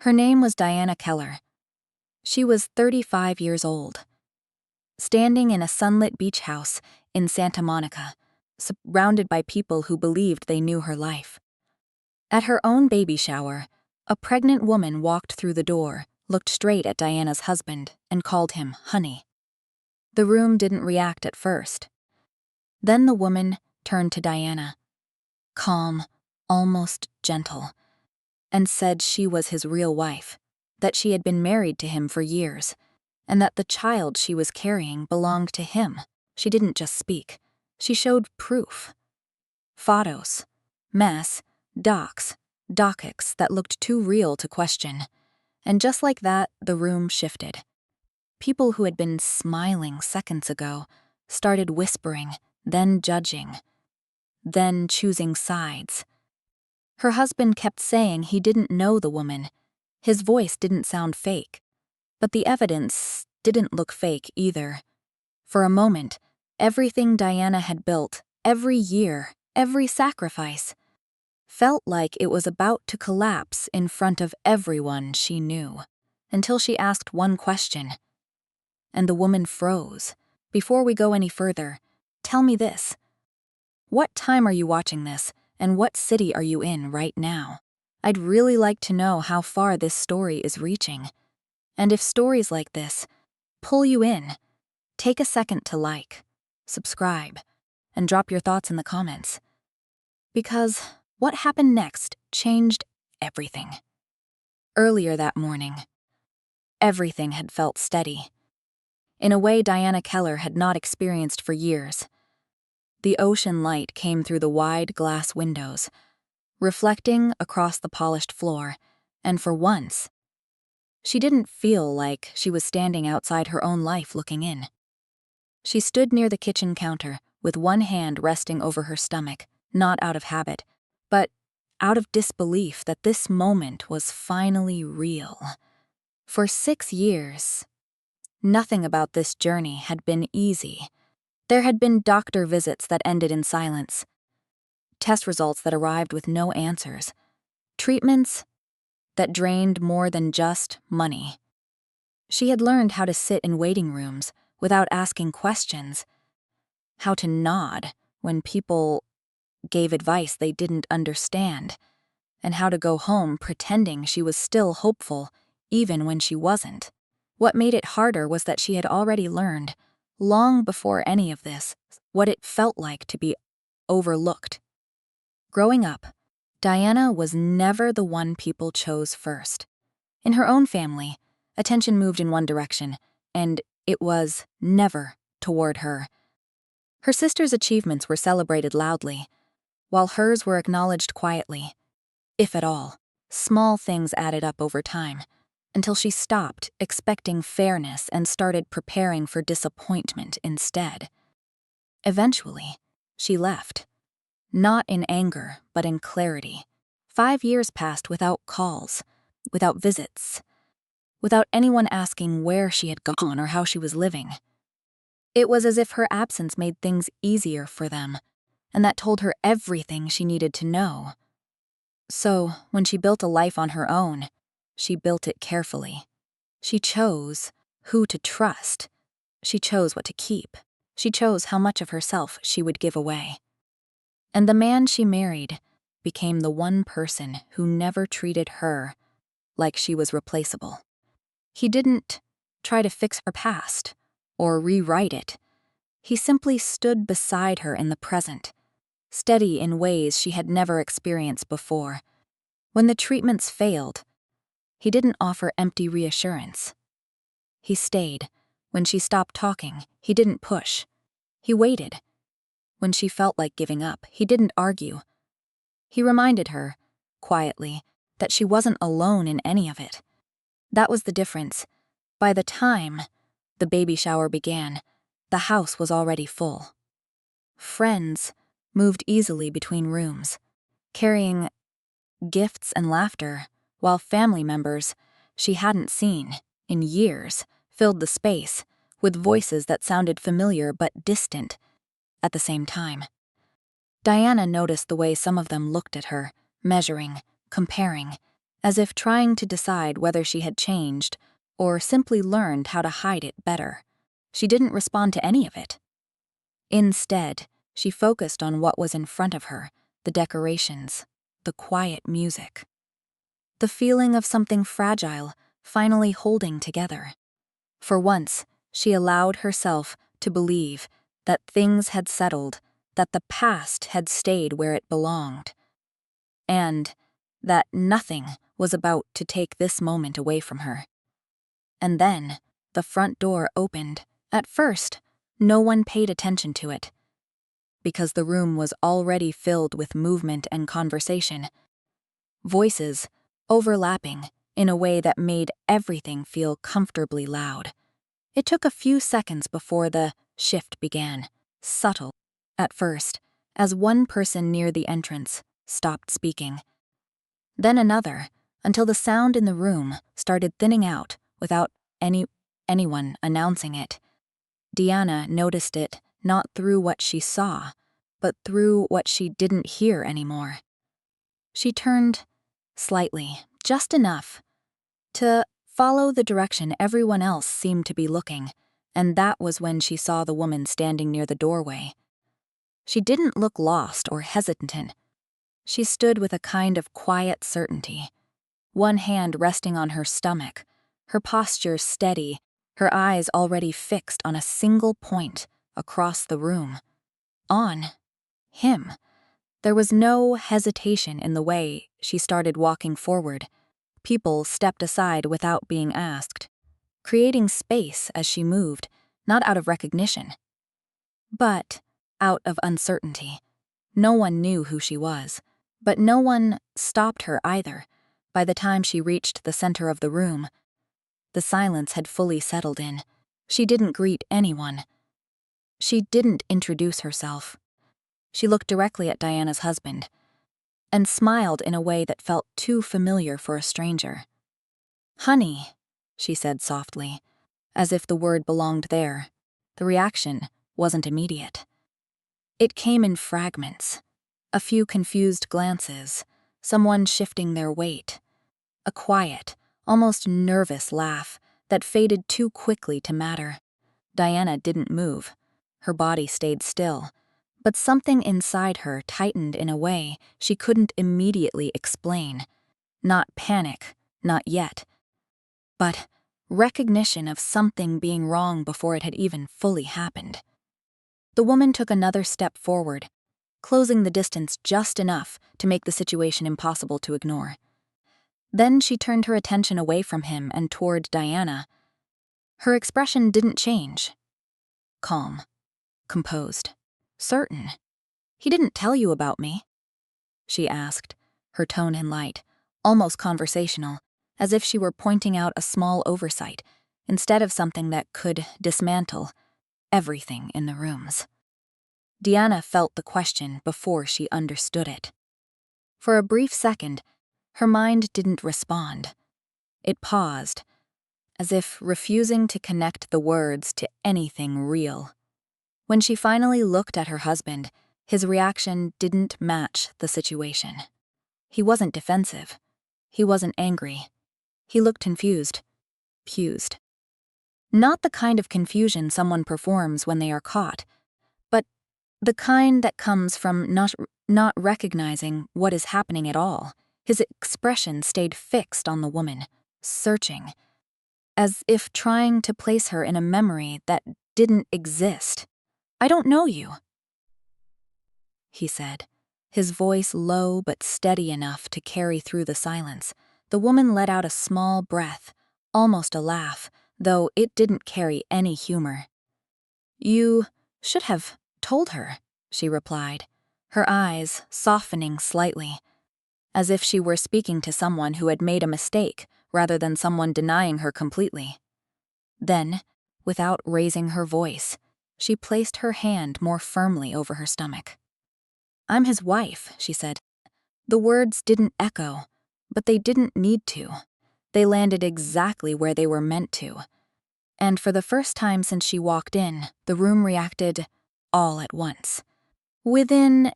Her name was Diana Keller. She was 35 years old, standing in a sunlit beach house in Santa Monica, surrounded by people who believed they knew her life. At her own baby shower, a pregnant woman walked through the door, looked straight at Diana's husband, and called him honey. The room didn't react at first. Then the woman turned to Diana, calm, almost gentle, and said she was his real wife, that she had been married to him for years, and that the child she was carrying belonged to him. She didn't just speak. She showed proof. Photos, mess, docs that looked too real to question. And just like that, the room shifted. People who had been smiling seconds ago started whispering, then judging, then choosing sides. Her husband kept saying he didn't know the woman. His voice didn't sound fake. But the evidence didn't look fake either. For a moment, everything Diana had built, every year, every sacrifice, felt like it was about to collapse in front of everyone she knew, until she asked one question. And the woman froze. Before we go any further, tell me this. What time are you watching this, and what city are you in right now? I'd really like to know how far this story is reaching. And if stories like this pull you in, take a second to like, subscribe, and drop your thoughts in the comments. Because what happened next changed everything. Earlier that morning, everything had felt steady, in a way Diana Keller had not experienced for years. The ocean light came through the wide glass windows, reflecting across the polished floor, and for once, she didn't feel like she was standing outside her own life looking in. She stood near the kitchen counter, with one hand resting over her stomach, not out of habit, but out of disbelief that this moment was finally real. For 6 years, nothing about this journey had been easy. There had been doctor visits that ended in silence, test results that arrived with no answers, treatments that drained more than just money. She had learned how to sit in waiting rooms without asking questions, how to nod when people gave advice they didn't understand, and how to go home pretending she was still hopeful even when she wasn't. What made it harder was that she had already learned, long before any of this, what it felt like to be overlooked. Growing up, Diana was never the one people chose first. In her own family, attention moved in one direction, and it was never toward her. Her sister's achievements were celebrated loudly, while hers were acknowledged quietly, if at all. Small things added up over time, until she stopped expecting fairness and started preparing for disappointment instead. Eventually, she left. Not in anger, but in clarity. 5 years passed without calls, without visits, without anyone asking where she had gone or how she was living. It was as if her absence made things easier for them, and that told her everything she needed to know. So, when she built a life on her own, she built it carefully. She chose who to trust. She chose what to keep. She chose how much of herself she would give away. And the man she married became the one person who never treated her like she was replaceable. He didn't try to fix her past or rewrite it. He simply stood beside her in the present, steady in ways she had never experienced before. When the treatments failed, he didn't offer empty reassurance. He stayed. When she stopped talking, he didn't push. He waited. When she felt like giving up, he didn't argue. He reminded her, quietly, that she wasn't alone in any of it. That was the difference. By the time the baby shower began, the house was already full. Friends moved easily between rooms, carrying gifts and laughter, while family members she hadn't seen in years filled the space with voices that sounded familiar but distant at the same time. Diana noticed the way some of them looked at her, measuring, comparing, as if trying to decide whether she had changed or simply learned how to hide it better. She didn't respond to any of it. Instead, she focused on what was in front of her, the decorations, the quiet music. The feeling of something fragile finally holding together. For once, she allowed herself to believe that things had settled, that the past had stayed where it belonged, and that nothing was about to take this moment away from her. And then, the front door opened. At first, no one paid attention to it, because the room was already filled with movement and conversation. Voices overlapping in a way that made everything feel comfortably loud. It took a few seconds before the shift began, subtle at first, as one person near the entrance stopped speaking. Then another, until the sound in the room started thinning out without anyone announcing it. Deanna noticed it not through what she saw, but through what she didn't hear anymore. She turned slightly, just enough, to follow the direction everyone else seemed to be looking, and that was when she saw the woman standing near the doorway. She didn't look lost or hesitant. She stood with a kind of quiet certainty, one hand resting on her stomach, her posture steady, her eyes already fixed on a single point across the room. On him. There was no hesitation in the way she started walking forward. People stepped aside without being asked, creating space as she moved, not out of recognition, but out of uncertainty. No one knew who she was, but no one stopped her either. By the time she reached the center of the room, the silence had fully settled in. She didn't greet anyone. She didn't introduce herself. She looked directly at Diana's husband and smiled in a way that felt too familiar for a stranger. "Honey," she said softly, as if the word belonged there. The reaction wasn't immediate. It came in fragments, a few confused glances, someone shifting their weight, a quiet, almost nervous laugh that faded too quickly to matter. Diana didn't move. Her body stayed still, but something inside her tightened in a way she couldn't immediately explain. Not panic, not yet, but recognition of something being wrong before it had even fully happened. The woman took another step forward, closing the distance just enough to make the situation impossible to ignore. Then she turned her attention away from him and toward Diana. Her expression didn't change. Calm, composed, certain. "He didn't tell you about me?" she asked, her tone in light, almost conversational, as if she were pointing out a small oversight instead of something that could dismantle everything in the rooms. Deanna felt the question before she understood it. For a brief second, her mind didn't respond. It paused, as if refusing to connect the words to anything real. When she finally looked at her husband, his reaction didn't match the situation. He wasn't defensive. He wasn't angry. He looked confused. Fused. Not the kind of confusion someone performs when they are caught, but the kind that comes from not recognizing what is happening at all. His expression stayed fixed on the woman, searching, as if trying to place her in a memory that didn't exist. "I don't know you," he said, his voice low but steady enough to carry through the silence. The woman let out a small breath, almost a laugh, though it didn't carry any humor. "You should have told her," she replied, her eyes softening slightly, as if she were speaking to someone who had made a mistake rather than someone denying her completely. Then, without raising her voice, she placed her hand more firmly over her stomach. "I'm his wife," she said. The words didn't echo, but they didn't need to. They landed exactly where they were meant to. And for the first time since she walked in, the room reacted all at once. Within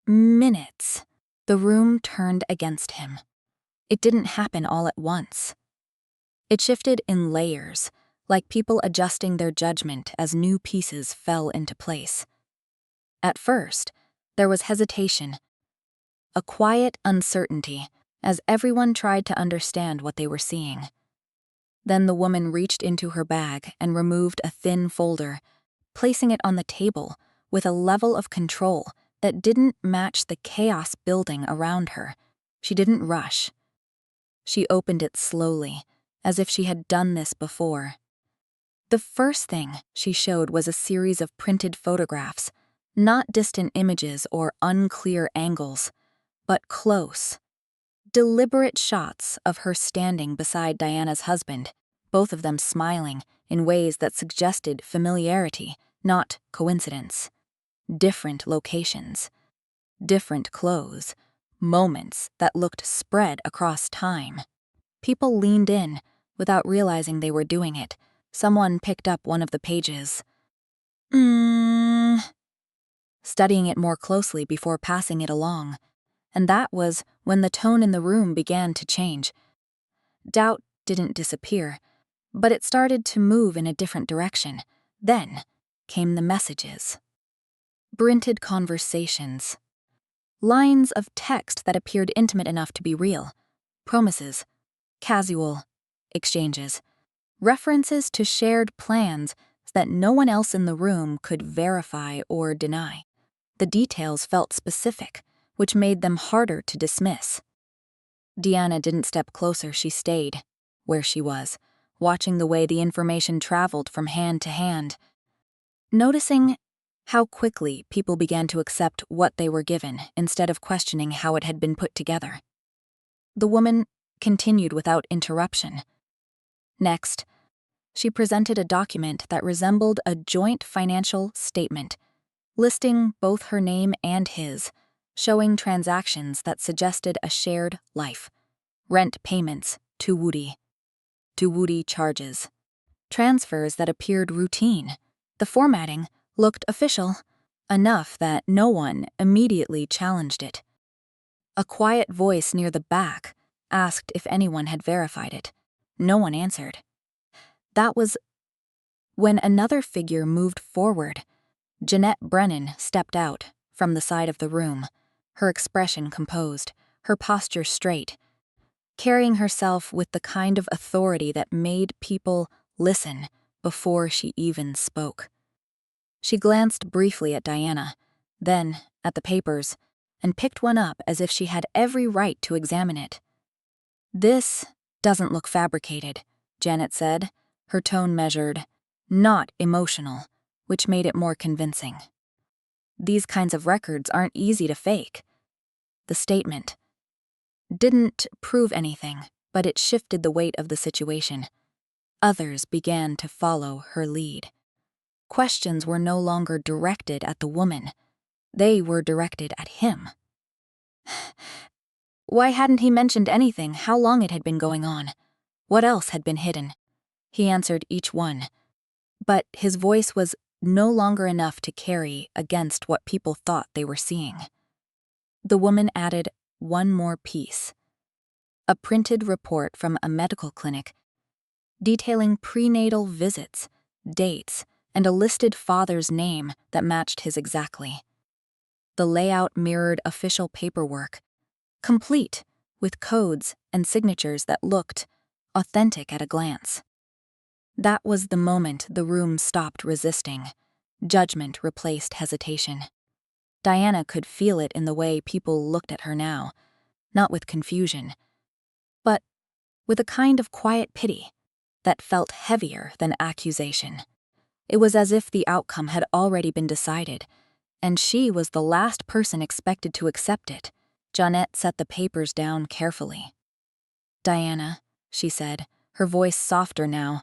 minutes, the room turned against him. It didn't happen all at once. It shifted in layers, like people adjusting their judgment as new pieces fell into place. At first, there was hesitation, a quiet uncertainty, as everyone tried to understand what they were seeing. Then the woman reached into her bag and removed a thin folder, placing it on the table with a level of control that didn't match the chaos building around her. She didn't rush. She opened it slowly, as if she had done this before. The first thing she showed was a series of printed photographs, not distant images or unclear angles, but close, deliberate shots of her standing beside Diana's husband, both of them smiling in ways that suggested familiarity, not coincidence. Different locations, different clothes, moments that looked spread across time. People leaned in without realizing they were doing it. Someone picked up one of the pages. Studying it more closely before passing it along. And that was when the tone in the room began to change. Doubt didn't disappear, but it started to move in a different direction. Then came the messages. Printed conversations. Lines of text that appeared intimate enough to be real. Promises. Casual exchanges. References to shared plans that no one else in the room could verify or deny. The details felt specific, which made them harder to dismiss. Diana didn't step closer, she stayed where she was, watching the way the information traveled from hand to hand, noticing how quickly people began to accept what they were given instead of questioning how it had been put together. The woman continued without interruption. Next, she presented a document that resembled a joint financial statement, listing both her name and his, showing transactions that suggested a shared life, rent payments to Woody charges, transfers that appeared routine. The formatting looked official, enough that no one immediately challenged it. A quiet voice near the back asked if anyone had verified it. No one answered. That was when another figure moved forward. Jeanette Brennan stepped out from the side of the room, her expression composed, her posture straight, carrying herself with the kind of authority that made people listen before she even spoke. She glanced briefly at Diana, then at the papers, and picked one up as if she had every right to examine it. "This doesn't look fabricated," Janet said, her tone measured, not emotional, which made it more convincing. "These kinds of records aren't easy to fake." The statement didn't prove anything, but it shifted the weight of the situation. Others began to follow her lead. Questions were no longer directed at the woman. They were directed at him. Why hadn't he mentioned anything, how long it had been going on? What else had been hidden? He answered each one, but his voice was no longer enough to carry against what people thought they were seeing. The woman added one more piece. A printed report from a medical clinic detailing prenatal visits, dates, and a listed father's name that matched his exactly. The layout mirrored official paperwork, complete with codes and signatures that looked authentic at a glance. That was the moment the room stopped resisting. Judgment replaced hesitation. Diana could feel it in the way people looked at her now, not with confusion, but with a kind of quiet pity that felt heavier than accusation. It was as if the outcome had already been decided, and she was the last person expected to accept it. Jeanette set the papers down carefully. "Diana," she said, her voice softer now,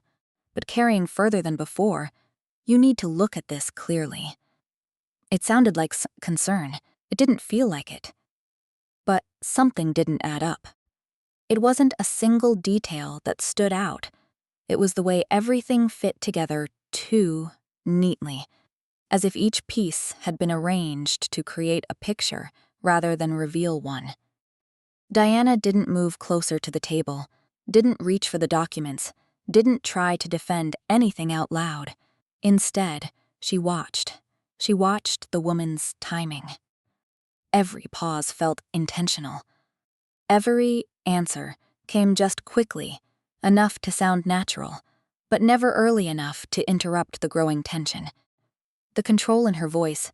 but carrying further than before, "you need to look at this clearly." It sounded like concern. It didn't feel like it. But something didn't add up. It wasn't a single detail that stood out. It was the way everything fit together too neatly, as if each piece had been arranged to create a picture rather than reveal one. Diana didn't move closer to the table, didn't reach for the documents, didn't try to defend anything out loud. Instead, she watched. She watched the woman's timing. Every pause felt intentional. Every answer came just quickly, enough to sound natural, but never early enough to interrupt the growing tension. The control in her voice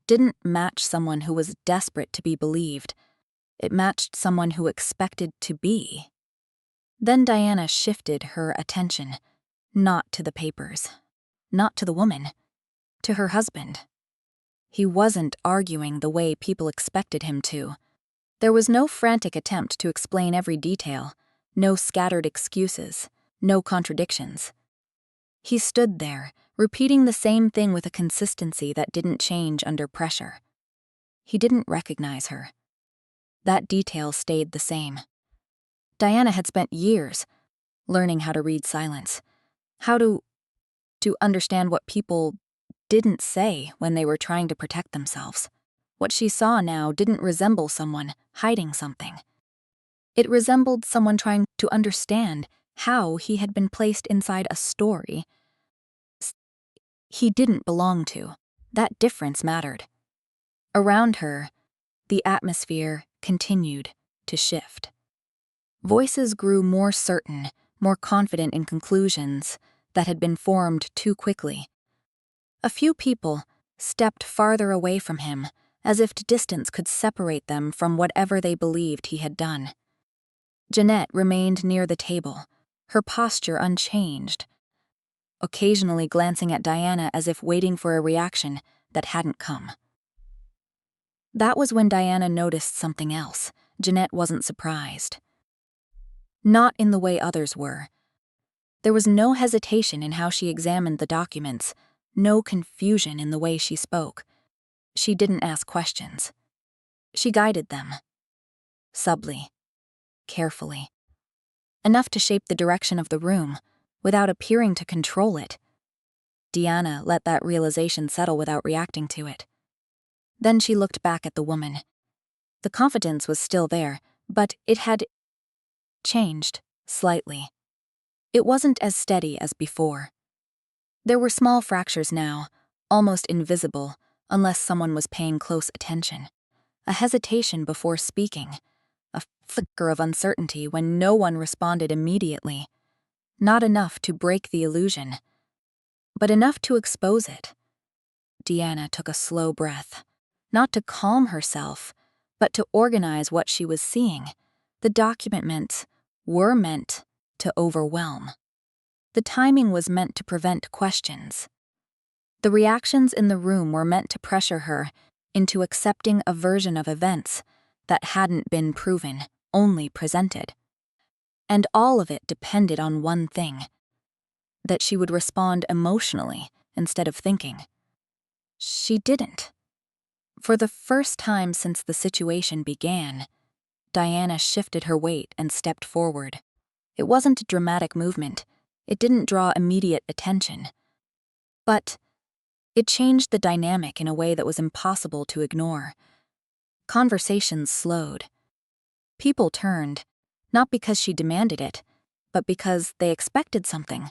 didn't match someone who was desperate to be believed. It matched someone who expected to be. Then Diana shifted her attention, not to the papers, not to the woman, to her husband. He wasn't arguing the way people expected him to. There was no frantic attempt to explain every detail, no scattered excuses, no contradictions. He stood there, repeating the same thing with a consistency that didn't change under pressure. He didn't recognize her. That detail stayed the same. Diana had spent years learning how to read silence, how to understand what people didn't say when they were trying to protect themselves. What she saw now didn't resemble someone hiding something. It resembled someone trying to understand how he had been placed inside a story he didn't belong to. That difference mattered. Around her, the atmosphere continued to shift. Voices grew more certain, more confident in conclusions that had been formed too quickly. A few people stepped farther away from him, as if distance could separate them from whatever they believed he had done. Jeanette remained near the table, her posture unchanged, occasionally glancing at Diana as if waiting for a reaction that hadn't come. That was when Diana noticed something else. Jeanette wasn't surprised. Not in the way others were. There was no hesitation in how she examined the documents, no confusion in the way she spoke. She didn't ask questions. She guided them. Subtly. Carefully. Enough to shape the direction of the room, without appearing to control it. Diana let that realization settle without reacting to it. Then she looked back at the woman. The confidence was still there, but it had changed slightly. It wasn't as steady as before. There were small fractures now, almost invisible, unless someone was paying close attention. A hesitation before speaking, a flicker of uncertainty when no one responded immediately. Not enough to break the illusion, but enough to expose it. Diana took a slow breath, not to calm herself, but to organize what she was seeing. The documents were meant to overwhelm. The timing was meant to prevent questions. The reactions in the room were meant to pressure her into accepting a version of events that hadn't been proven, only presented. And all of it depended on one thing: that she would respond emotionally instead of thinking. She didn't. For the first time since the situation began, Diana shifted her weight and stepped forward. It wasn't a dramatic movement. It didn't draw immediate attention. But it changed the dynamic in a way that was impossible to ignore. Conversations slowed. People turned, not because she demanded it, but because they expected something.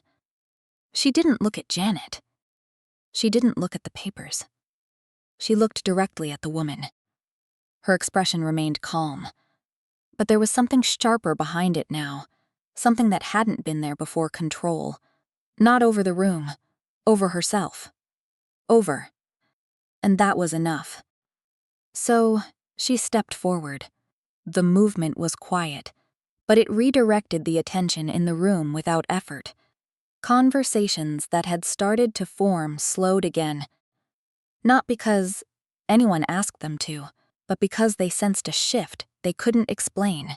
She didn't look at Janet. She didn't look at the papers. She looked directly at the woman. Her expression remained calm, but there was something sharper behind it now, something that hadn't been there before: control. Not over the room, over herself. Over. And that was enough. So she stepped forward. The movement was quiet, but it redirected the attention in the room without effort. Conversations that had started to form slowed again. Not because anyone asked them to, but because they sensed a shift they couldn't explain.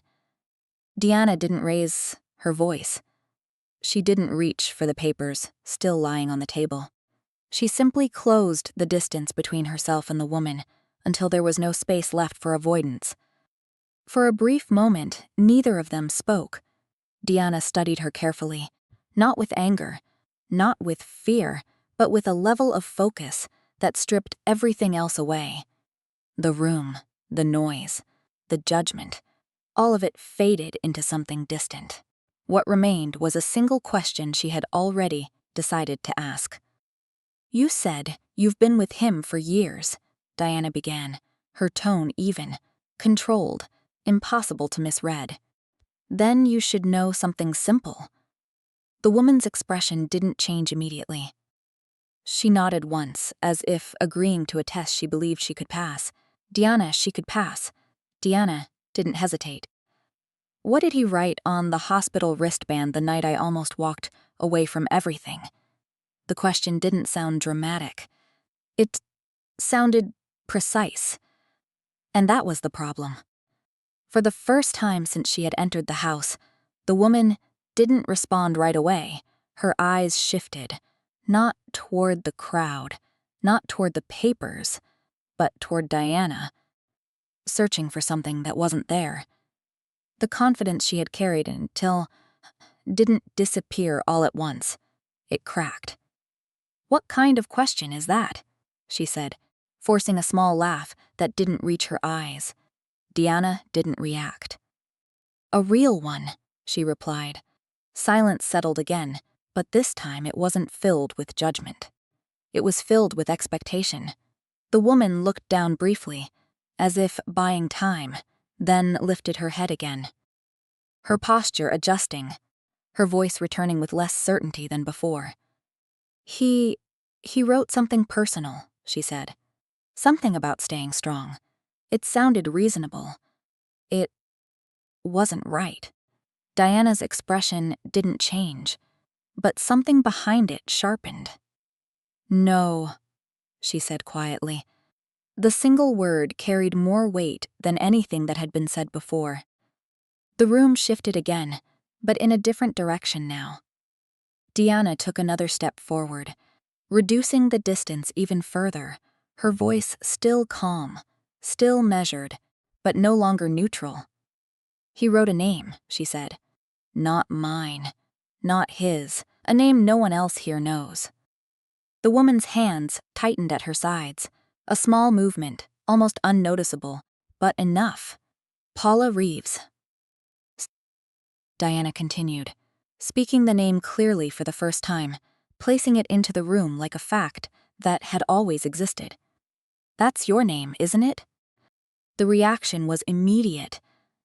Diana didn't raise her voice. She didn't reach for the papers, still lying on the table. She simply closed the distance between herself and the woman until there was no space left for avoidance. For a brief moment, neither of them spoke. Diana studied her carefully, not with anger, not with fear, but with a level of focus that stripped everything else away. The room, the noise, the judgment, All of it faded into something distant. What remained was a single question she had already decided to ask. "You said you've been with him for years," Diana began, her tone even, controlled, impossible to misread. "Then you should know something simple." The woman's expression didn't change immediately. She nodded once, as if agreeing to a test she believed she could pass. Diana, she could pass. Diana didn't hesitate. "What did he write on the hospital wristband the night I almost walked away from everything?" The question didn't sound dramatic. It sounded precise. And that was the problem. For the first time since she had entered the house, the woman didn't respond right away. Her eyes shifted, not toward the crowd, not toward the papers, but toward Diana, searching for something that wasn't there. The confidence she had carried until didn't disappear all at once. It cracked. "What kind of question is that?" she said, forcing a small laugh that didn't reach her eyes. Diana didn't react. "A real one," she replied. Silence settled again, but this time it wasn't filled with judgment. It was filled with expectation. The woman looked down briefly, as if buying time, then lifted her head again. Her posture adjusting, her voice returning with less certainty than before. He wrote something personal," she said. "Something about staying strong. It sounded reasonable. It wasn't right." Diana's expression didn't change, but something behind it sharpened. "No," she said quietly. The single word carried more weight than anything that had been said before. The room shifted again, but in a different direction now. Diana took another step forward, reducing the distance even further, her voice still calm, still measured, but no longer neutral. "He wrote a name," she said. "Not mine, not his, a name no one else here knows." The woman's hands tightened at her sides, a small movement, almost unnoticeable, but enough. "Paula Reeves," Diana continued, speaking the name clearly for the first time, placing it into the room like a fact that had always existed. "That's your name, isn't it?" The reaction was immediate.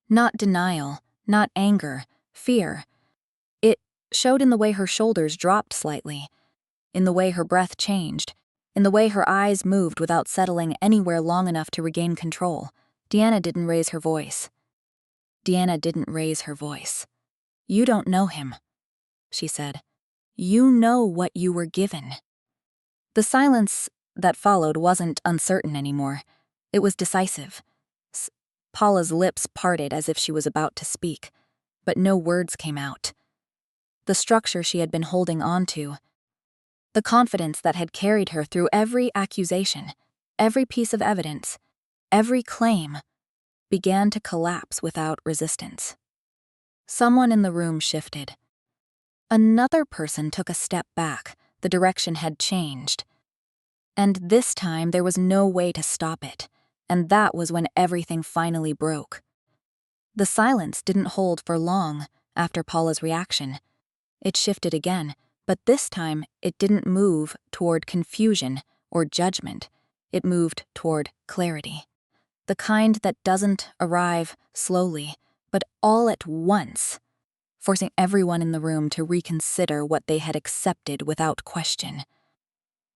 Not denial, not anger, fear. It showed in the way her shoulders dropped slightly, in the way her breath changed, in the way her eyes moved without settling anywhere long enough to regain control. Diana didn't raise her voice. "You don't know him," she said. "You know what you were given." The silence that followed wasn't uncertain anymore. It was decisive. Paula's lips parted as if she was about to speak, but no words came out. The structure she had been holding on to, the confidence that had carried her through every accusation, every piece of evidence, every claim, began to collapse without resistance. Someone in the room shifted. Another person took a step back. The direction had changed. And this time there was no way to stop it, and that was when everything finally broke. The silence didn't hold for long after Paula's reaction. It shifted again, but this time it didn't move toward confusion or judgment. It moved toward clarity. The kind that doesn't arrive slowly, but all at once, forcing everyone in the room to reconsider what they had accepted without question.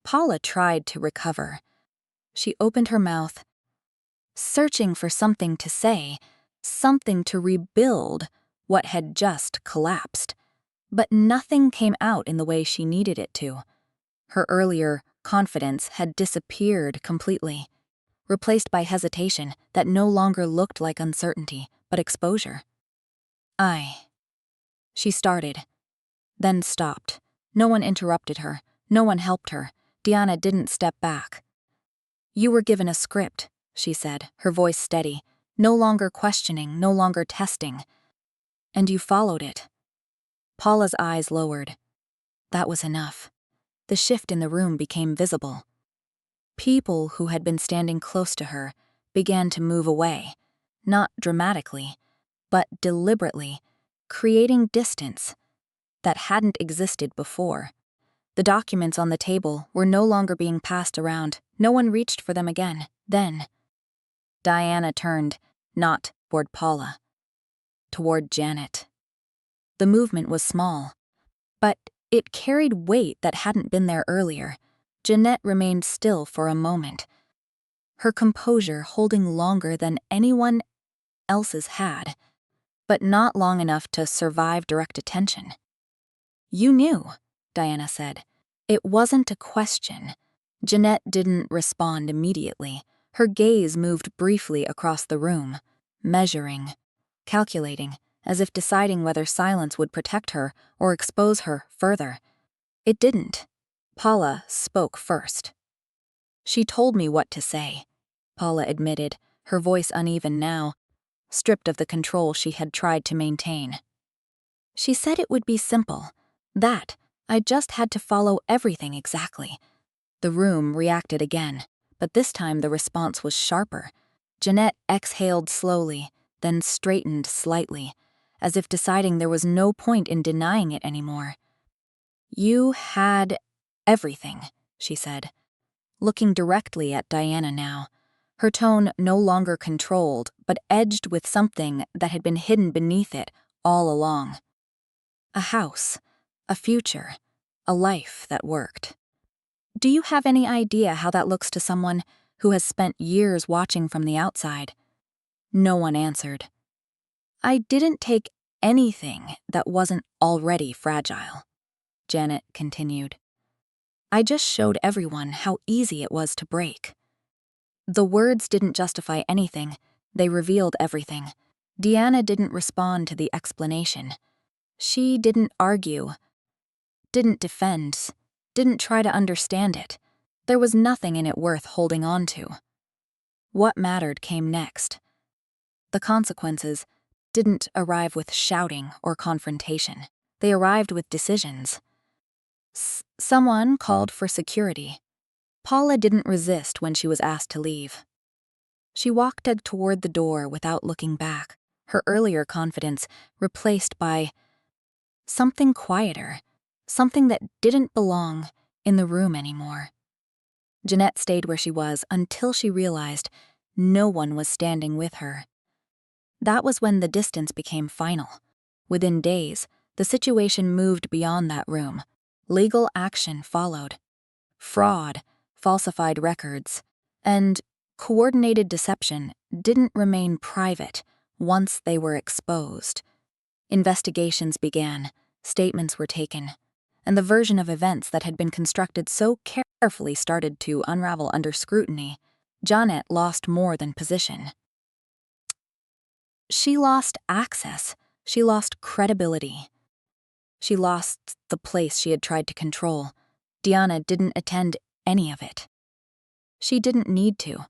Paula tried to recover. She opened her mouth, searching for something to say, something to rebuild what had just collapsed. But nothing came out in the way she needed it to. Her earlier confidence had disappeared completely, replaced by hesitation that no longer looked like uncertainty, but exposure. She started, then stopped. No one interrupted her. No one helped her. Diana didn't step back. "You were given a script," she said, her voice steady, no longer questioning, no longer testing. "And you followed it." Paula's eyes lowered. That was enough. The shift in the room became visible. People who had been standing close to her began to move away, not dramatically, but deliberately, creating distance that hadn't existed before. The documents on the table were no longer being passed around. No one reached for them again. Then, Diana turned, not toward Paula, toward Janet. The movement was small, but it carried weight that hadn't been there earlier. Jeanette remained still for a moment, her composure holding longer than anyone else's had, but not long enough to survive direct attention. "You knew," Diana said. It wasn't a question. Jeanette didn't respond immediately. Her gaze moved briefly across the room, measuring, calculating, as if deciding whether silence would protect her or expose her further. It didn't. Paula spoke first. "She told me what to say," Paula admitted, her voice uneven now, stripped of the control she had tried to maintain. "She said it would be simple. That I just had to follow everything exactly." The room reacted again, but this time the response was sharper. Jeanette exhaled slowly, then straightened slightly, as if deciding there was no point in denying it anymore. "You had everything," she said, looking directly at Diana now, her tone no longer controlled, but edged with something that had been hidden beneath it all along. "A house, a future, a life that worked. Do you have any idea how that looks to someone who has spent years watching from the outside?" No one answered. "I didn't take anything that wasn't already fragile," Janet continued. "I just showed everyone how easy it was to break." The words didn't justify anything, they revealed everything. Diana didn't respond to the explanation. She didn't argue, didn't defend, didn't try to understand it. There was nothing in it worth holding on to. What mattered came next. The consequences didn't arrive with shouting or confrontation. They arrived with decisions. Someone called for security. Paula didn't resist when she was asked to leave. She walked toward the door without looking back, her earlier confidence replaced by something quieter, something that didn't belong in the room anymore. Jeanette stayed where she was until she realized no one was standing with her. That was when the distance became final. Within days, the situation moved beyond that room. Legal action followed. Fraud, falsified records, and coordinated deception didn't remain private once they were exposed. Investigations began, statements were taken, and the version of events that had been constructed so carefully started to unravel under scrutiny. Janet lost more than position. She lost access. She lost credibility. She lost the place she had tried to control. Diana didn't attend any of it. She didn't need to.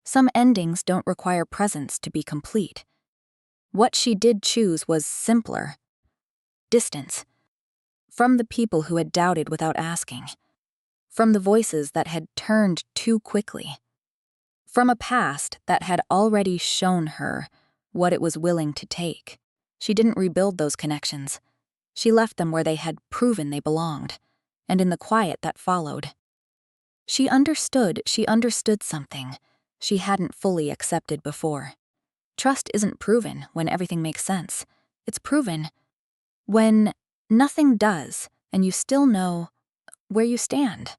Some endings don't require presence to be complete. What she did choose was simpler. Distance. From the people who had doubted without asking. From the voices that had turned too quickly. From a past that had already shown her what it was willing to take. She didn't rebuild those connections. She left them where they had proven they belonged, and in the quiet that followed. She understood something she hadn't fully accepted before. Trust isn't proven when everything makes sense. It's proven when nothing does, and you still know where you stand.